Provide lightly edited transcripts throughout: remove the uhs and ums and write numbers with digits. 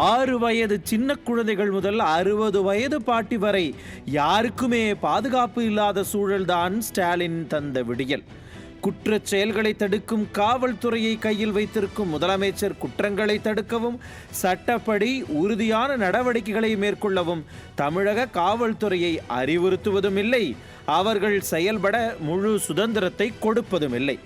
6 வயது சின்ன குழந்தைகள் முதல் 60 வயது பாட்டி வரை யாருக்குமே பாதுகாப்பு இல்லாத சூழல்தான் ஸ்டாலின் தந்த விடியல். குற்றச் செயல்களை தடுக்கும் காவல்துறையை கையில் வைத்திருக்கும் முதலமைச்சர் குற்றங்களை தடுக்கவும் சட்டப்படி உறுதியான நடவடிக்கைகளை மேற்கொள்ளவும் தமிழக காவல்துறையை அறிவுறுத்துவதும் இல்லை, அவர்கள் செயல்பட முழு சுதந்திரத்தை கொடுப்பதும் இல்லை.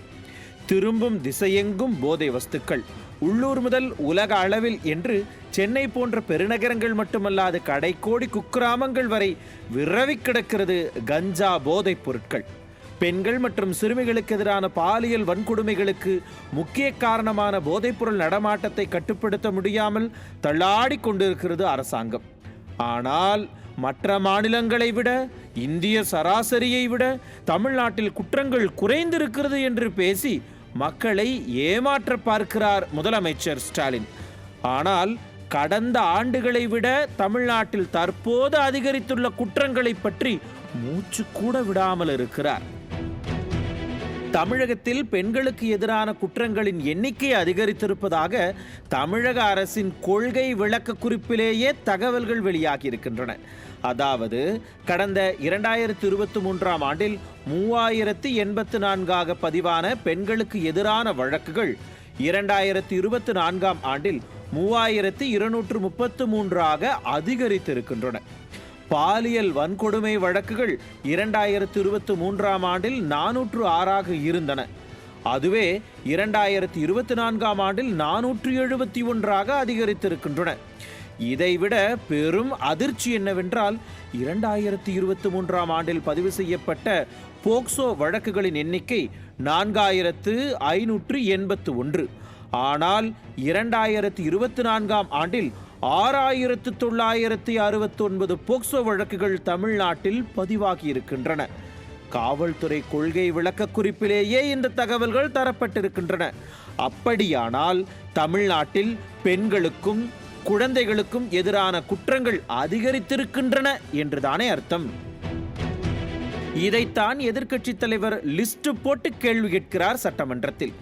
திரும்பும் திசையெங்கும் போதை வஸ்துக்கள், உள்ளூர் முதல் உலக அளவில் என்று சென்னை போன்ற பெருநகரங்கள் மட்டுமல்லாது கடைக்கோடி குக்கிராமங்கள் வரை விரவி கிடக்கிறது கஞ்சா போதைப் பொருட்கள். பெண்கள் மற்றும் சிறுமிகளுக்கு எதிரான பாலியல் வன்கொடுமைகளுக்கு முக்கிய காரணமான போதைப்பொருள் நடமாட்டத்தை கட்டுப்படுத்த முடியாமல் தள்ளாடி கொண்டிருக்கிறது அரசாங்கம். ஆனால் மற்ற மாநிலங்களை விட, இந்திய சராசரியை விட தமிழ்நாட்டில் குற்றங்கள் குறைந்திருக்கிறது என்று பேசி மக்களை ஏமாற்ற பார்க்கிறார் முதலமைச்சர் ஸ்டாலின். ஆனால் கடந்த ஆண்டுகளை விட தமிழ்நாட்டில் தற்போது அதிகரித்துள்ள குற்றங்களை பற்றி மூச்சு கூட விடாமல் இருக்கிறார். தமிழகத்தில் பெண்களுக்கு எதிரான குற்றங்களின் எண்ணிக்கை அதிகரித்திருப்பதாக தமிழக அரசின் கொள்கை விளக்க குறிப்பிலேயே தகவல்கள் வெளியாகி இருக்கின்றன. அதாவது கடந்த 2023ஆம் ஆண்டில் 3084 பதிவான பெண்களுக்கு எதிரான வழக்குகள் 2024ஆம் ஆண்டில் 3233 அதிகரித்திருக்கின்றன. பாலியல் வன்கொடுமை வழக்குகள் 2023ஆம் ஆண்டில் 406 இருந்தன. அதுவே 2024ஆம் ஆண்டில் 471 அதிகரித்திருக்கின்றன. இதைவிட பெரும் அதிர்ச்சி என்னவென்றால் 2023ஆம் ஆண்டில் பதிவு செய்யப்பட்ட போக்சோ வழக்குகளின் எண்ணிக்கை 4581. ஆனால் 2024ஆம் ஆண்டில் 6969 போக்சோ வழக்குகள் தமிழ்நாட்டில் பதிவாகி இருக்கின்றன. காவல்துறை கொள்கை விளக்க குறிப்பிலேயே இந்த தகவல்கள் தரப்பட்டிருக்கின்றன. அப்படியானால் தமிழ்நாட்டில் பெண்களுக்கும் குழந்தைகளுக்கும் எதிரான குற்றங்கள் அதிகரித்திருக்கின்றன என்றுதானே அர்த்தம். இதைத்தான் எதிர்க்கட்சித் தலைவர் லிஸ்ட் போட்டு கேள்வி கேட்கிறார் சட்டமன்றத்தில்.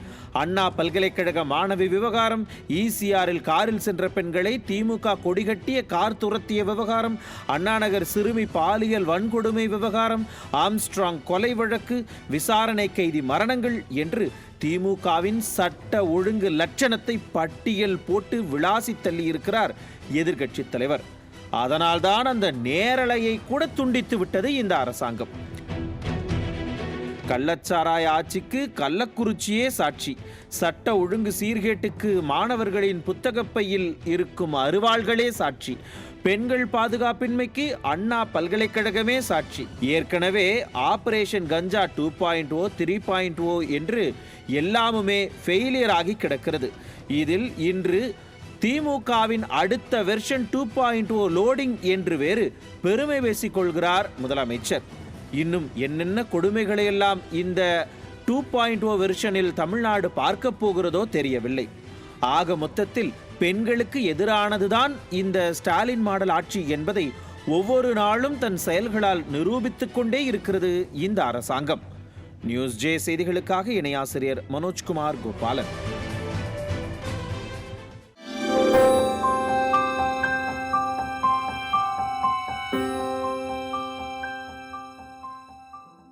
அண்ணா பல்கலைக்கழக மாணவி விவகாரம், ஈசிஆரில் காரில் சென்ற பெண்களை திமுக கொடிகட்டிய கார் துரத்திய விவகாரம், அண்ணாநகர் சிறுமி பாலியல் வன்கொடுமை விவகாரம், ஆம்ஸ்ட்ராங் கொலை வழக்கு, விசாரணை கைதி மரணங்கள் என்று திமுகவின் சட்ட ஒழுங்கு லட்சணத்தை பட்டியல் போட்டு விளாசி தள்ளியிருக்கிறார் எதிர்க்கட்சித் தலைவர். அதனால்தான் அந்த நேரலையை கூட துண்டித்து விட்டது இந்த அரசாங்கம். கள்ளச்சாராய ஆட்சிக்கு கள்ளக்குறிச்சியே சாட்சி, சட்ட ஒழுங்கு சீர்கேட்டுக்கு மாணவர்களின் புத்தகப்பையில் இருக்கும் அருவாள்களே சாட்சி, பெண்கள் பாதுகாப்பின்மைக்கு அண்ணா பல்கலைக்கழகமே சாட்சி. ஏற்கனவே ஆபரேஷன் கஞ்சா 2.0 3.0 என்று எல்லாமுமே ஃபெயிலியர் ஆகி கிடக்கிறது. இதில் இன்று திமுகவின் அடுத்த வெர்ஷன் 2.0 லோடிங் என்று வேறு பெருமை பேசிக்கொள்கிறார் முதலமைச்சர். இன்னும் என்னென்ன கொடுமைகளை எல்லாம் இந்த 2.0 வெர்ஷனில் தமிழ்நாடு பார்க்க போகிறதோ தெரியவில்லை. ஆக மொத்தத்தில் பெண்களுக்கு எதிரானதுதான் இந்த ஸ்டாலின் மாடல் ஆட்சி என்பதை ஒவ்வொரு நாளும் தன் செயல்களால் நிரூபித்துக் கொண்டே இருக்கிறது இந்த அரசாங்கம். நியூஸ் ஜே செய்திகளுக்காக இணையாசிரியர் மனோஜ்குமார் கோபாலன்.